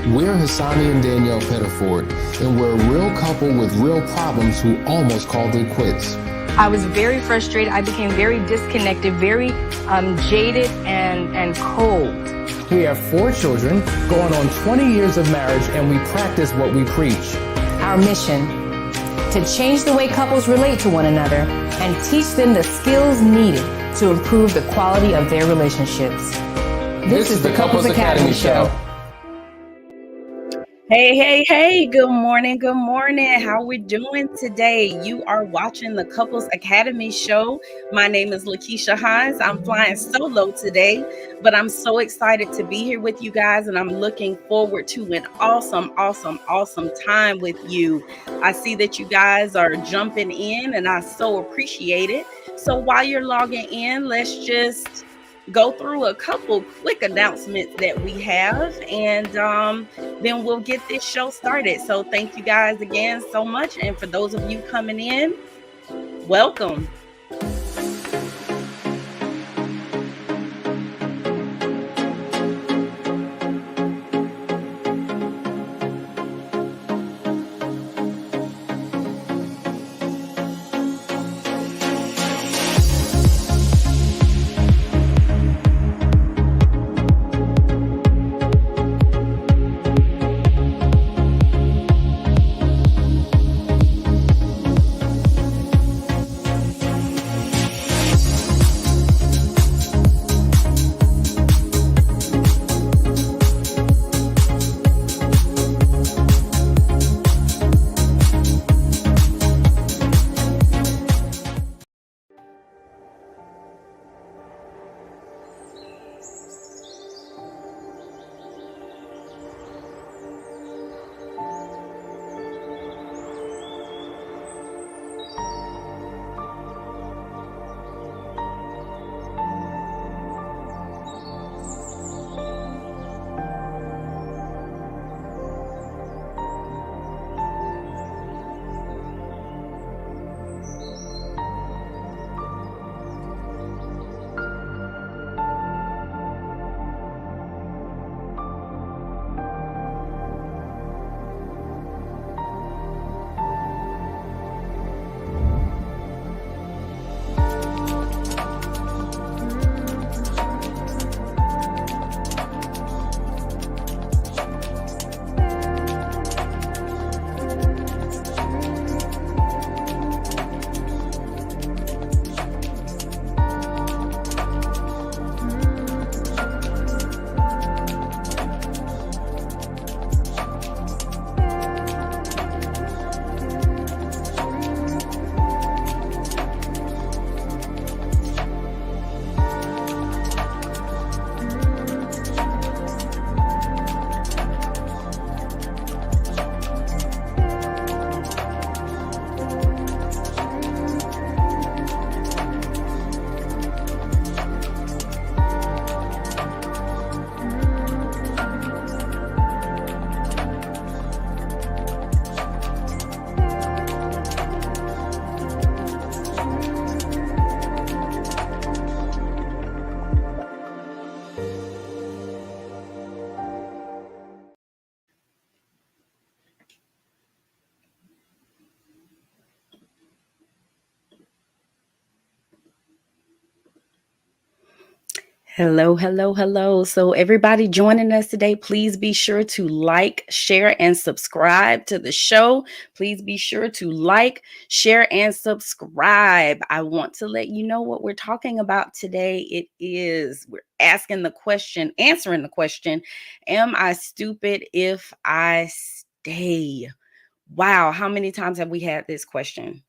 We're Hassani and Danielle Pettiford, and we're a real couple with real problems who almost called it quits. I was very frustrated. I became very disconnected, very jaded and cold. We have 4 children, going on 20 years of marriage, and we practice what we preach. Our mission, to change the way couples relate to one another and teach them the skills needed to improve the quality of their relationships. This is the Couples Academy Show. Hey, good morning. How we doing today? You are watching the Couples Academy Show. My name is Lakeisha Hines. I'm flying solo today, but I'm so excited to be here with you guys, and I'm looking forward to an awesome time with you. I see that you guys are jumping in, and I so appreciate it. So while you're logging in, let's just go through a couple quick announcements that we have, and then we'll get this show started. So thank you guys again so much, and for those of you coming in, welcome. Hello. So everybody joining us today, please be sure to like, share, and subscribe to the show. Please be sure to like, share, and subscribe. I want to let you know what we're talking about today. We're answering the question, am I stupid if I stay? Wow, how many times have we had this question?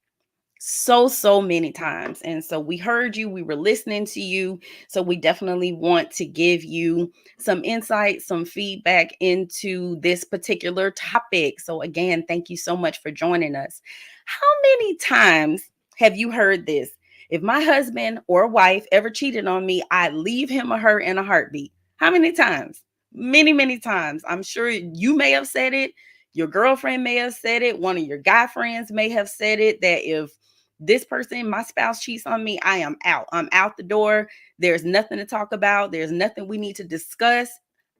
So many times. And so we heard you, we were listening to you. So we definitely want to give you some insight, some feedback into this particular topic. So again, thank you so much for joining us. How many times have you heard this? If my husband or wife ever cheated on me, I'd leave him or her in a heartbeat. How many times? Many times. I'm sure you may have said it. Your girlfriend may have said it. One of your guy friends may have said it, that if this person, my spouse, cheats on me, I am out. I'm out the door. There's nothing to talk about. There's nothing we need to discuss.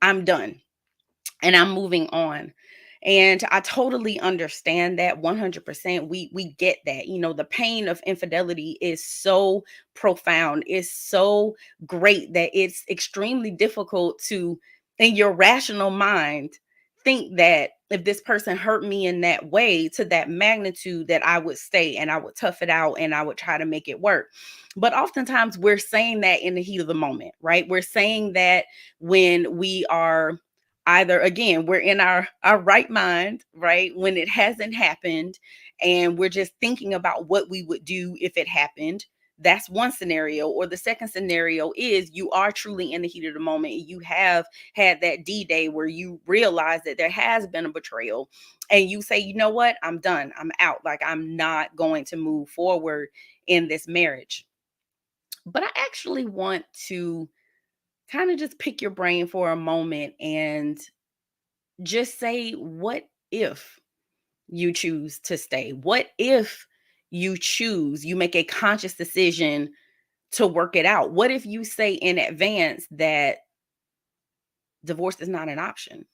I'm done. and I'm moving on. And I totally understand that 100%. We get that. You know, the pain of infidelity is so profound, is so great that it's extremely difficult to, in your rational mind, think that if this person hurt me in that way to that magnitude, that I would stay and I would tough it out and I would try to make it work. But oftentimes we're saying that in the heat of the moment, right? We're saying that when we are either, again, we're in our right mind, right, when it hasn't happened, and we're just thinking about what we would do if it happened. That's one scenario. Or the second scenario is you are truly in the heat of the moment. You have had that D-Day where you realize that there has been a betrayal, and you say, you know what, I'm done, I'm out, like I'm not going to move forward in this marriage. But I actually want to kind of just pick your brain for a moment and just say, what if you choose to stay? What if you make a conscious decision to work it out? What if you say in advance that divorce is not an option?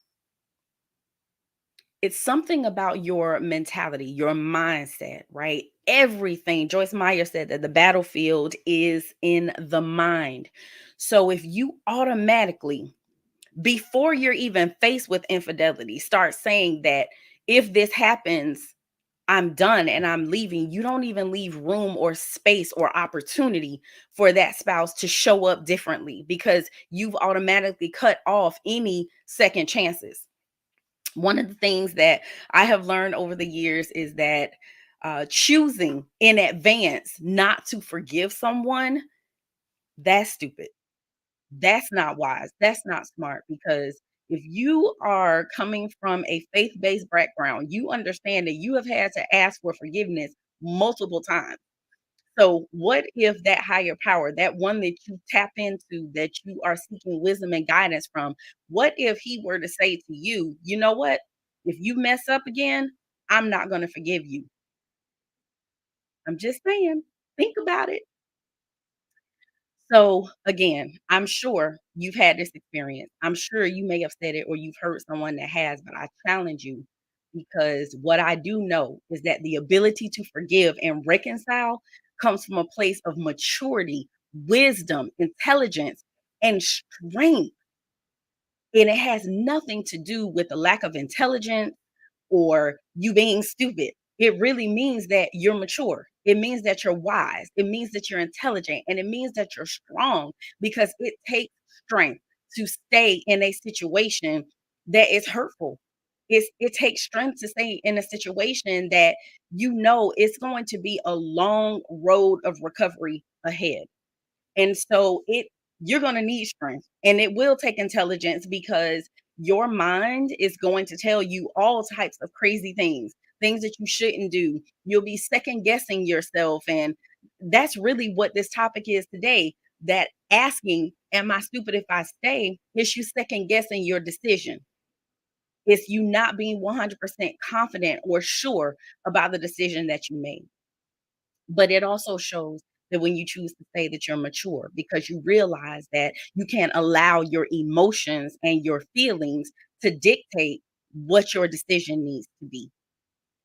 It's something about your mentality, your mindset, right? Everything. Joyce Meyer said that the battlefield is in the mind. So if you automatically, before you're even faced with infidelity, start saying that if this happens, I'm done and I'm leaving, you don't even leave room or space or opportunity for that spouse to show up differently, because you've automatically cut off any second chances. One of the things that I have learned over the years is that choosing in advance not to forgive someone, that's stupid. That's not wise. That's not smart, because if you are coming from a faith-based background, you understand that you have had to ask for forgiveness multiple times. So what if that higher power, that one that you tap into, that you are seeking wisdom and guidance from, what if he were to say to you, you know what? If you mess up again, I'm not going to forgive you. I'm just saying, think about it. So again, I'm sure you've had this experience. I'm sure you may have said it or you've heard someone that has, but I challenge you, because what I do know is that the ability to forgive and reconcile comes from a place of maturity, wisdom, intelligence, and strength. And it has nothing to do with the lack of intelligence or you being stupid. It really means that you're mature. It means that you're wise. It means that you're intelligent. And it means that you're strong, because it takes strength to stay in a situation that is hurtful. It takes strength to stay in a situation that you know it's going to be a long road of recovery ahead. And so you're going to need strength, and it will take intelligence, because your mind is going to tell you all types of crazy things, things that you shouldn't do. You'll be second guessing yourself. And that's really what this topic is today. That asking, am I stupid if I stay? Is you second guessing your decision. It's you not being 100% confident or sure about the decision that you made. But it also shows that when you choose to say that you're mature, because you realize that you can't allow your emotions and your feelings to dictate what your decision needs to be.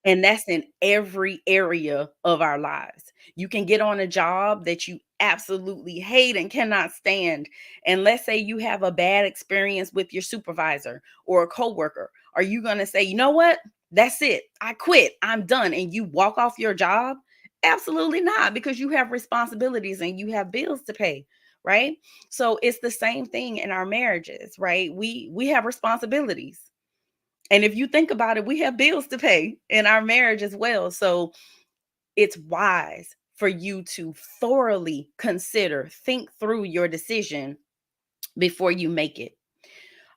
And that's in every area of our lives. You can get on a job that you absolutely hate and cannot stand. And let's say you have a bad experience with your supervisor or a coworker. Are you going to say, you know what? That's it. I quit. I'm done. And you walk off your job? Absolutely not, because you have responsibilities and you have bills to pay, right? So it's the same thing in our marriages, right? We have responsibilities. And if you think about it, we have bills to pay in our marriage as well. So it's wise for you to thoroughly consider, think through your decision before you make it.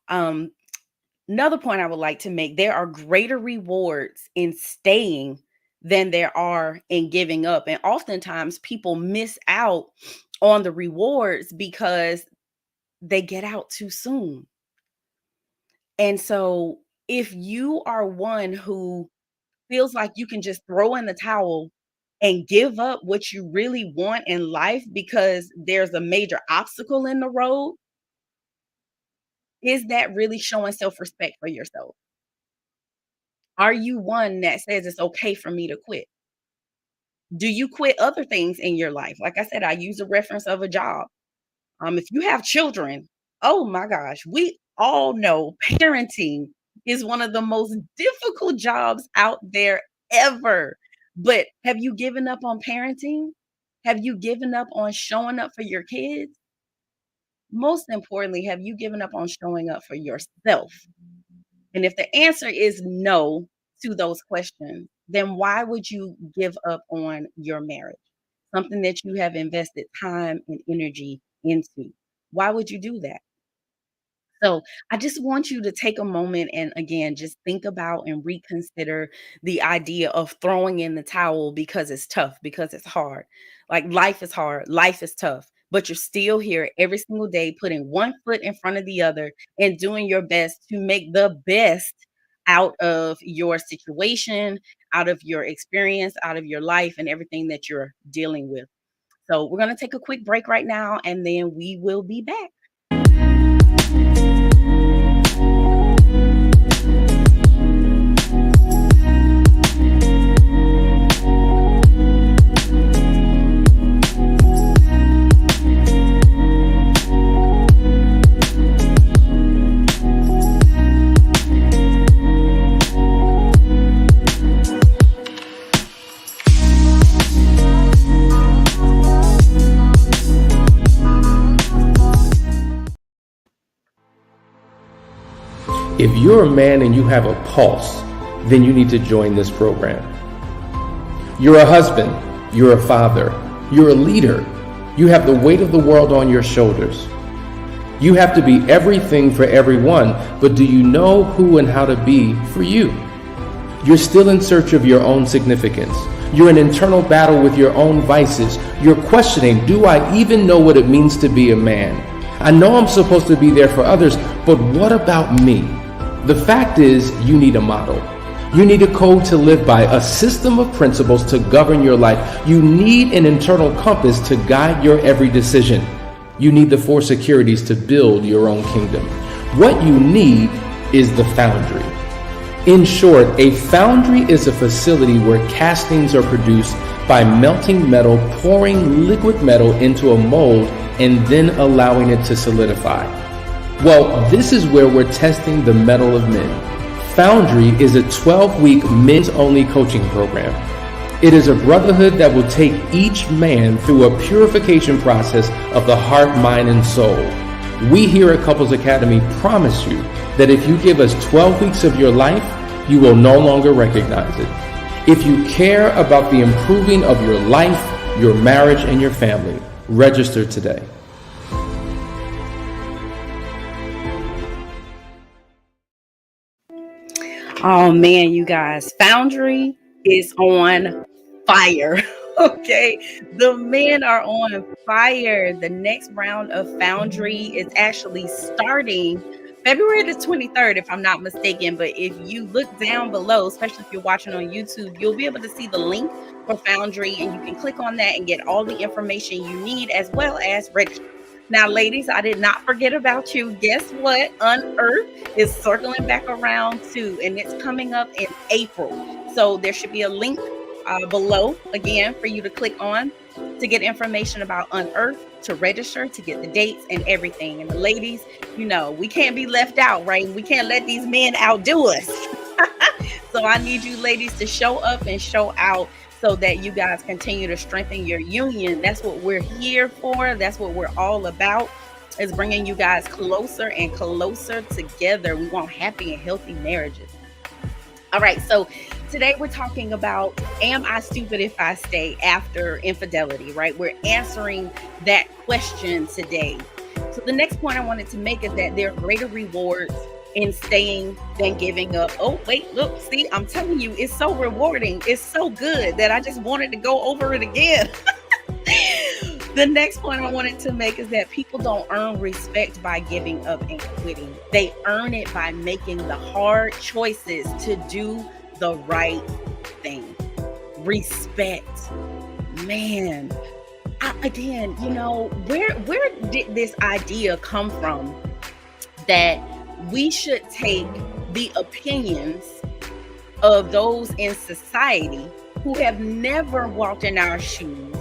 Um, Another point I would like to make, there are greater rewards in staying than there are in giving up. And oftentimes people miss out on the rewards because they get out too soon. And so if you are one who feels like you can just throw in the towel and give up what you really want in life because there's a major obstacle in the road, Is that really showing self-respect for yourself? Are you one that says it's okay for me to quit? Do you quit other things in your life? Like I said, I use a reference of a job. If you have children, oh my gosh, we all know parenting is one of the most difficult jobs out there ever. But have you given up on parenting? Have you given up on showing up for your kids? Most importantly, have you given up on showing up for yourself? And if the answer is no to those questions, then why would you give up on your marriage? Something that you have invested time and energy into. Why would you do that? So I just want you to take a moment and again, just think about and reconsider the idea of throwing in the towel because it's tough, because it's hard. Like life is hard, life is tough, but you're still here every single day, putting one foot in front of the other and doing your best to make the best out of your situation, out of your experience, out of your life, and everything that you're dealing with. So we're going to take a quick break right now, and then we will be back. If you're a man and you have a pulse, then you need to join this program. You're a husband, you're a father, you're a leader. You have the weight of the world on your shoulders. You have to be everything for everyone, but do you know who and how to be for you? You're still in search of your own significance. You're in internal battle with your own vices. You're questioning, do I even know what it means to be a man? I know I'm supposed to be there for others, but what about me? The fact is, you need a model. You need a code to live by, a system of principles to govern your life. You need an internal compass to guide your every decision. You need the 4 securities to build your own kingdom. What you need is the foundry. In short, a foundry is a facility where castings are produced by melting metal, pouring liquid metal into a mold, and then allowing it to solidify. Well, this is where we're testing the metal of men. Foundry is a 12-week men's-only coaching program. It is a brotherhood that will take each man through a purification process of the heart, mind, and soul. We here at Couples Academy promise you that if you give us 12 weeks of your life, you will no longer recognize it. If you care about the improving of your life, your marriage, and your family, register today. Oh man, you guys, Foundry is on fire. Okay, the men are on fire. The next round of Foundry is actually starting February the 23rd, if I'm not mistaken. But if you look down below, especially if you're watching on YouTube, you'll be able to see the link for Foundry, and you can click on that and get all the information you need as well as register. Now, ladies, I did not forget about you. Guess what? Unearth is circling back around too, and it's coming up in April. So there should be a link below, again, for you to click on to get information about Unearth, to register, to get the dates and everything. And the ladies, you know, we can't be left out, right? We can't let these men outdo us. So I need you ladies to show up and show out, so that you guys continue to strengthen your union. That's what we're here for. That's what we're all about, is bringing you guys closer and closer together. We want happy and healthy marriages. All right, so today we're talking about, am I stupid if I stay after infidelity, right? We're answering that question today. So the next point I wanted to make is that there are greater rewards in staying than giving up. Oh, wait, look, see, I'm telling you, it's so rewarding. It's so good that I just wanted to go over it again. The next point I wanted to make is that people don't earn respect by giving up and quitting. They earn it by making the hard choices to do the right thing. Respect. Man, again, you know, where did this idea come from that we should take the opinions of those in society who have never walked in our shoes.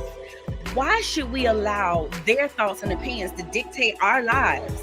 Why should we allow their thoughts and opinions to dictate our lives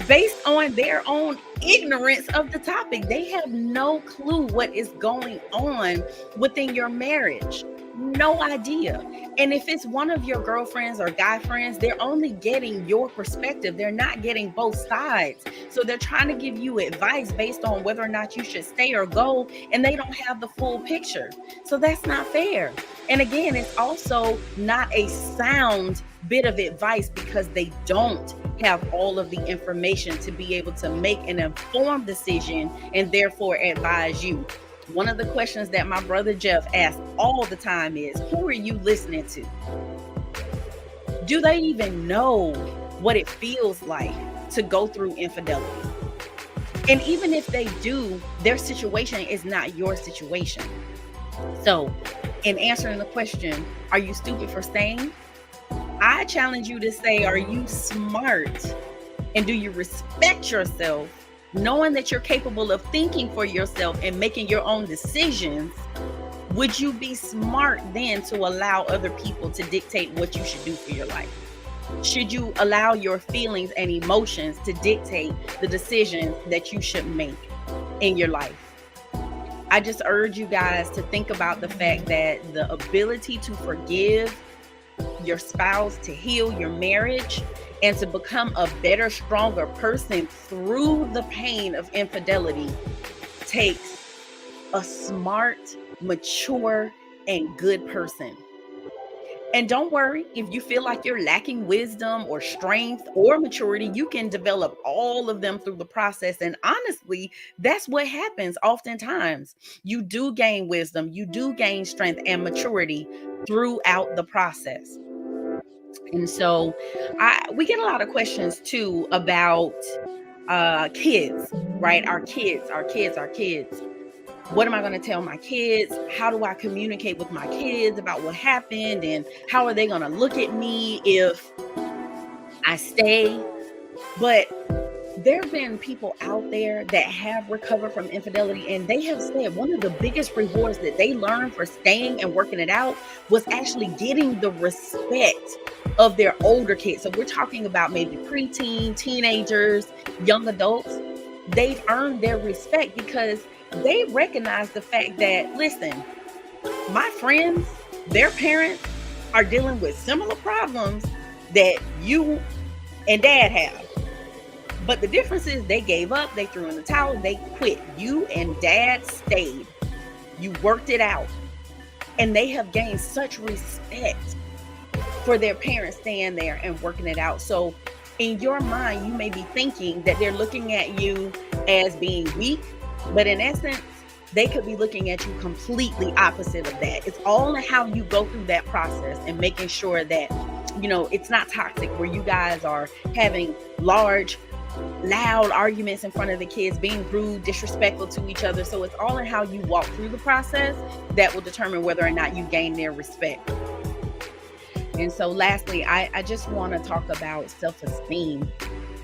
based on their own ignorance of the topic? They have no clue what is going on within your marriage. No idea. And if it's one of your girlfriends or guy friends, they're only getting your perspective. They're not getting both sides. So they're trying to give you advice based on whether or not you should stay or go, and they don't have the full picture. So that's not fair. And again, it's also not a sound bit of advice because they don't have all of the information to be able to make an informed decision and therefore advise you. One of the questions that my brother Jeff asks all the time is, who are you listening to? Do they even know what it feels like to go through infidelity? And even if they do, their situation is not your situation. So in answering the question, are you stupid for staying? I challenge you to say, are you smart? And do you respect yourself, knowing that you're capable of thinking for yourself and making your own decisions? Would you be smart then to allow other people to dictate what you should do for your life? Should you allow your feelings and emotions to dictate the decisions that you should make in your life? I just urge you guys to think about the fact that the ability to forgive your spouse, to heal your marriage, and to become a better, stronger person through the pain of infidelity takes a smart, mature, and good person. And don't worry, if you feel like you're lacking wisdom or strength or maturity, you can develop all of them through the process. And honestly, that's what happens oftentimes. You do gain wisdom, you do gain strength and maturity throughout the process. And so we get a lot of questions too about kids, right? Our kids. What am I going to tell my kids? How do I communicate with my kids about what happened? And how are they going to look at me if I stay? But there have been people out there that have recovered from infidelity, and they have said one of the biggest rewards that they learned for staying and working it out was actually getting the respect of their older kids. So we're talking about maybe preteen, teenagers, young adults. They've earned their respect because they recognize the fact that, listen, my friends, their parents are dealing with similar problems that you and dad have. But the difference is they gave up, they threw in the towel, they quit. You and dad stayed. You worked it out. And they have gained such respect for their parents staying there and working it out. So in your mind, you may be thinking that they're looking at you as being weak, but in essence, they could be looking at you completely opposite of that. It's all in how you go through that process and making sure that, you know, it's not toxic where you guys are having large, loud arguments in front of the kids, being rude, disrespectful to each other. So it's all in how you walk through the process that will determine whether or not you gain their respect. And so lastly, I just want to talk about self-esteem,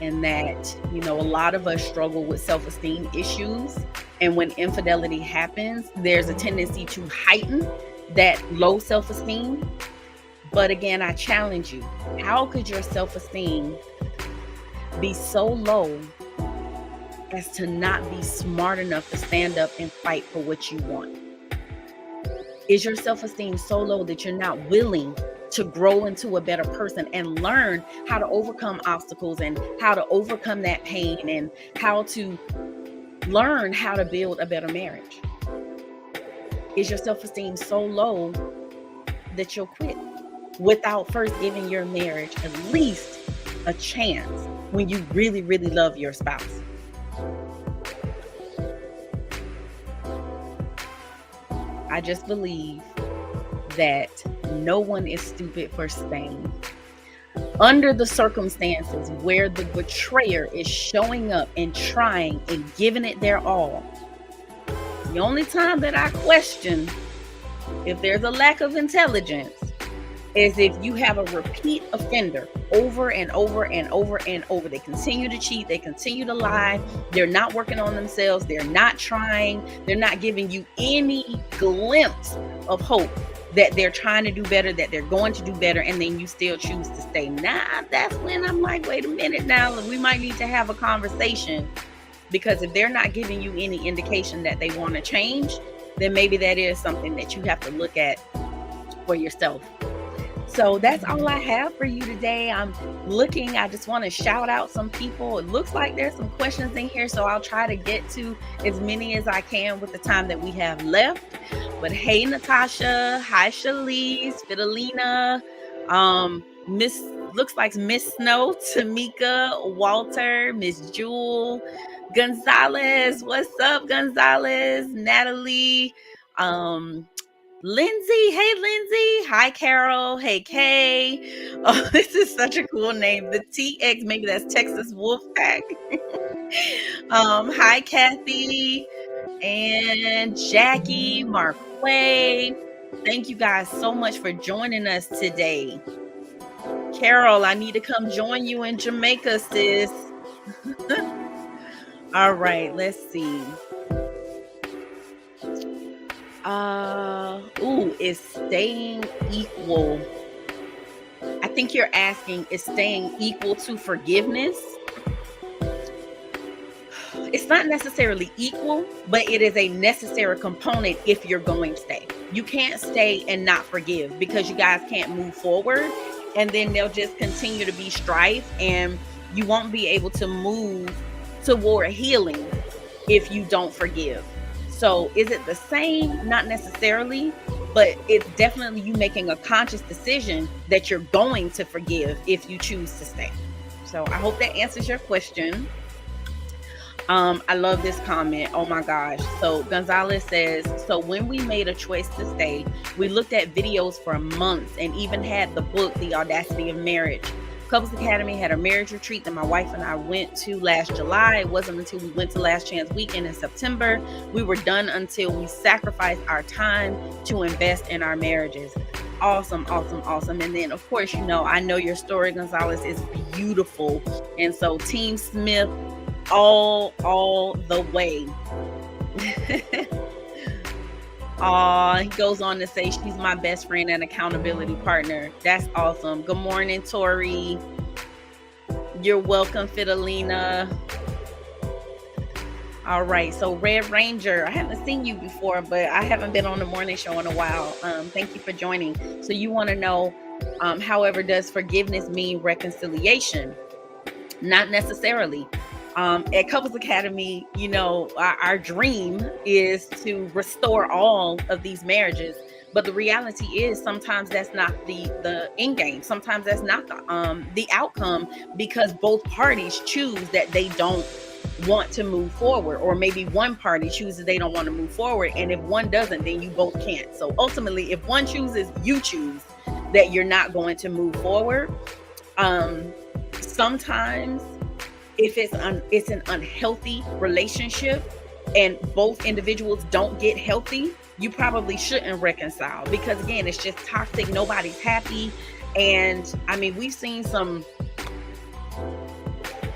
and that, you know, a lot of us struggle with self-esteem issues. And when infidelity happens, there's a tendency to heighten that low self-esteem. But again, I challenge you, how could your self-esteem be so low as to not be smart enough to stand up and fight for what you want? Is your self-esteem so low that you're not willing to grow into a better person and learn how to overcome obstacles and how to overcome that pain and how to learn how to build a better marriage? Is your self-esteem so low that you'll quit without first giving your marriage at least a chance when you really, really love your spouse? I just believe that no one is stupid for staying. Under the circumstances where the betrayer is showing up and trying and giving it their all, the only time that I question if there's a lack of intelligence is if you have a repeat offender over and over and over and over. They continue to cheat, they continue to lie, they're not working on themselves, they're not trying, they're not giving you any glimpse of hope that they're trying to do better, that they're going to do better, and then you still choose to stay. That's when I'm like, wait a minute now, we might need to have a conversation, because if they're not giving you any indication that they want to change, then maybe that is something that you have to look at for yourself. So that's all I have for you today. I just want to shout out some people. It looks like there's some questions in here, so I'll try to get to as many as I can with the time that we have left. But hey, Natasha, hi, Shalise, Fidelina, looks like Miss Snow, Tamika, Walter, Miss Jewel, Gonzalez, what's up, Gonzalez, Natalie, Lindsay, hey Lindsay, hi Carol, hey Kay. Oh, this is such a cool name. The TX, maybe that's Texas Wolfpack. Hi Kathy and Jackie, Marquay. Thank you guys so much for joining us today. Carol, I need to come join you in Jamaica, sis. All right, let's see. Is staying equal? I think you're asking, is staying equal to forgiveness? It's not necessarily equal, but it is a necessary component if you're going to stay. You can't stay and not forgive, because you guys can't move forward, and then there'll just continue to be strife, and you won't be able to move toward healing if you don't forgive. So is it the same? Not necessarily, but it's definitely you making a conscious decision that you're going to forgive if you choose to stay. So I hope that answers your question. I love this comment. Oh my gosh. So Gonzalez says, so when we made a choice to stay, we looked at videos for months and even had the book, The Audacity of Marriage. Couples Academy had a marriage retreat that my wife and I went to last July. It wasn't until we went to Last Chance Weekend in September. We were done until we sacrificed our time to invest in our marriages. Awesome, awesome, awesome. And then, of course, I know your story, Gonzalez, is beautiful. And so Team Smith, all the way. He goes on to say she's my best friend and accountability partner. That's awesome. Good morning, Tori. You're welcome, Fidelina. All right, so Red Ranger, I haven't seen you before, but I haven't been on the morning show in a while. Thank you for joining. So you want to know, however, does forgiveness mean reconciliation? Not necessarily. At Couples Academy, our dream is to restore all of these marriages. But the reality is sometimes that's not the end game. Sometimes that's not the outcome, because both parties choose that they don't want to move forward, or maybe one party chooses they don't want to move forward. And if one doesn't, then you both can't. So ultimately, if one chooses, you choose that you're not going to move forward. Sometimes if it's an unhealthy relationship and both individuals don't get healthy, you probably shouldn't reconcile, because again, it's just toxic. Nobody's happy. And I mean, we've seen some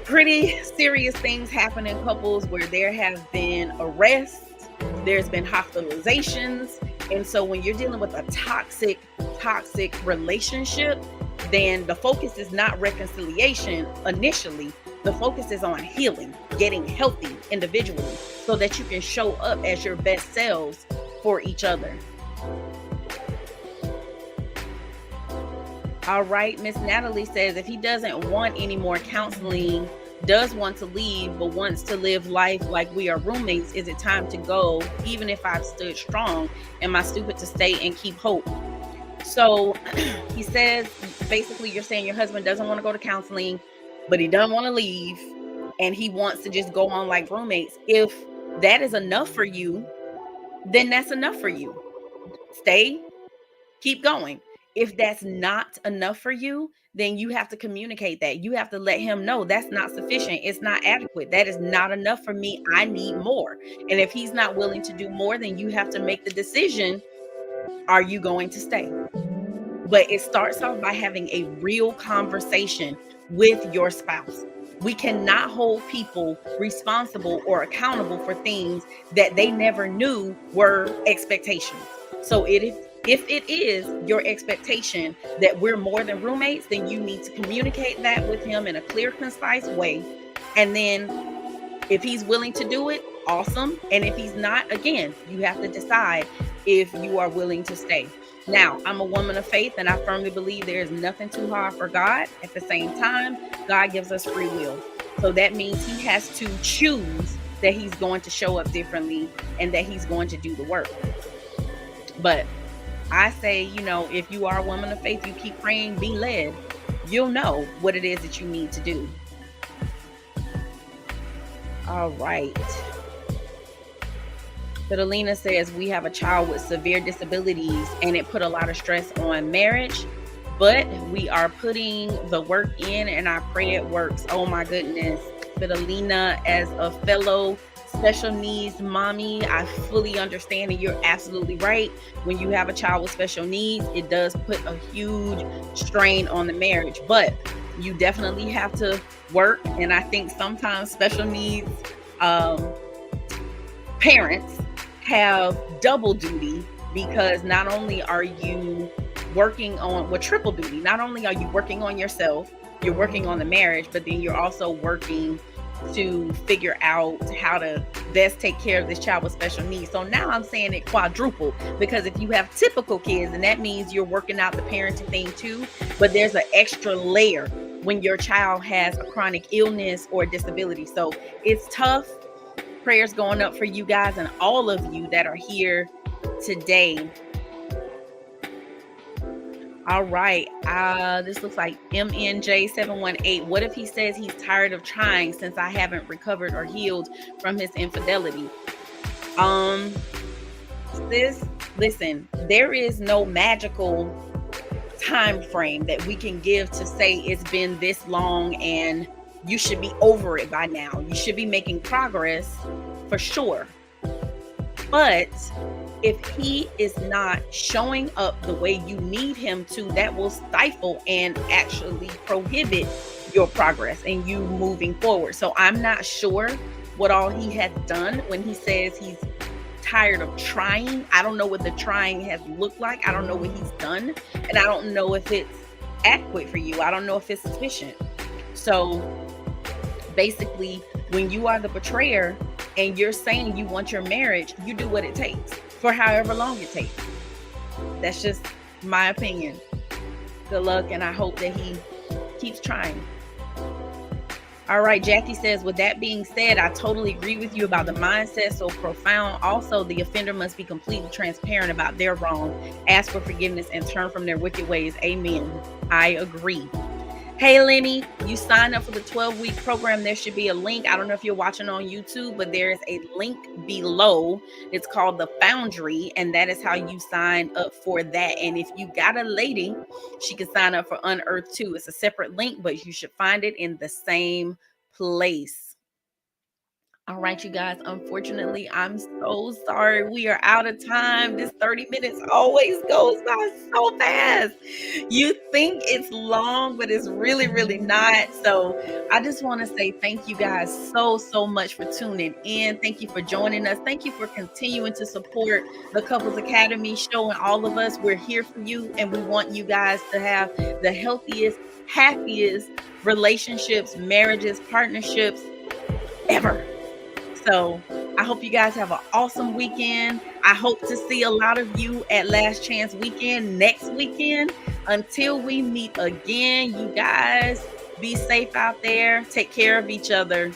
pretty serious things happen in couples where there have been arrests, there's been hospitalizations. And so when you're dealing with a toxic relationship, then the focus is not reconciliation initially. The focus is on healing, getting healthy individually, so that you can show up as your best selves for each other. All right, Miss Natalie says, if he doesn't want any more counseling, does want to leave, but wants to live life like we are roommates, is it time to go? Even if I've stood strong, am I stupid to stay and keep hope? So he says, basically, you're saying your husband doesn't want to go to counseling, but he doesn't want to leave, and he wants to just go on like roommates. If that is enough for you, then that's enough for you. Stay, keep going. If that's not enough for you, then you have to communicate that. You have to let him know that's not sufficient. It's not adequate. That is not enough for me. I need more. And if he's not willing to do more, then you have to make the decision. Are you going to stay? but it starts off by having a real conversation with your spouse. We cannot hold people responsible or accountable for things that they never knew were expectations. So if it is your expectation that we're more than roommates, then you need to communicate that with him in a clear, concise way. And then if he's willing to do it, awesome. And if he's not, again, you have to decide if you are willing to stay. Now, I'm a woman of faith, and I firmly believe there is nothing too hard for God. At the same time, God gives us free will. So that means he has to choose that he's going to show up differently and that he's going to do the work. But I say, if you are a woman of faith, you keep praying, be led. You'll know what it is that you need to do. All right. Fidelina says, we have a child with severe disabilities and it put a lot of stress on marriage, but we are putting the work in and I pray it works. Oh my goodness. Fidelina, as a fellow special needs mommy, I fully understand, and you're absolutely right. When you have a child with special needs, it does put a huge strain on the marriage, but you definitely have to work. And I think sometimes special needs parents have double duty, because not only are you working on triple duty. Not only are you working on yourself, you're working on the marriage, but then you're also working to figure out how to best take care of this child with special needs. So now I'm saying it quadruple, because if you have typical kids, and that means you're working out the parenting thing too, but there's an extra layer when your child has a chronic illness or disability. So it's tough. Prayers going up for you guys and all of you that are here today. All right. This looks like MNJ718. What if he says he's tired of trying since I haven't recovered or healed from his infidelity? Listen, there is no magical time frame that we can give to say it's been this long and you should be over it by now. You should be making progress for sure. But if he is not showing up the way you need him to, that will stifle and actually prohibit your progress and you moving forward. So I'm not sure what all he has done when he says he's tired of trying. I don't know what the trying has looked like. I don't know what he's done. And I don't know if it's adequate for you. I don't know if it's sufficient. So basically, when you are the betrayer and you're saying you want your marriage, you do what it takes for however long it takes. That's just my opinion. Good luck, and I hope that he keeps trying. All right, Jackie says, with that being said, I totally agree with you about the mindset, so profound. Also, the offender must be completely transparent about their wrong, ask for forgiveness, and turn from their wicked ways. Amen. I agree. Hey, Lenny, you signed up for the 12-week program. There should be a link. I don't know if you're watching on YouTube, but there is a link below. It's called the FOUNDRY, and that is how you sign up for that. And if you got a lady, she can sign up for Unearthed too. It's a separate link, but you should find it in the same place. All right, you guys, unfortunately, I'm so sorry. We are out of time. This 30 minutes always goes by so fast. You think it's long, but it's really, really not. So I just want to say thank you guys so much for tuning in. Thank you for joining us. Thank you for continuing to support the Couples Academy, showing all of us we're here for you, and we want you guys to have the healthiest, happiest relationships, marriages, partnerships ever. So I hope you guys have an awesome weekend. I hope to see a lot of you at Last Chance Weekend next weekend. Until we meet again, you guys be safe out there. Take care of each other.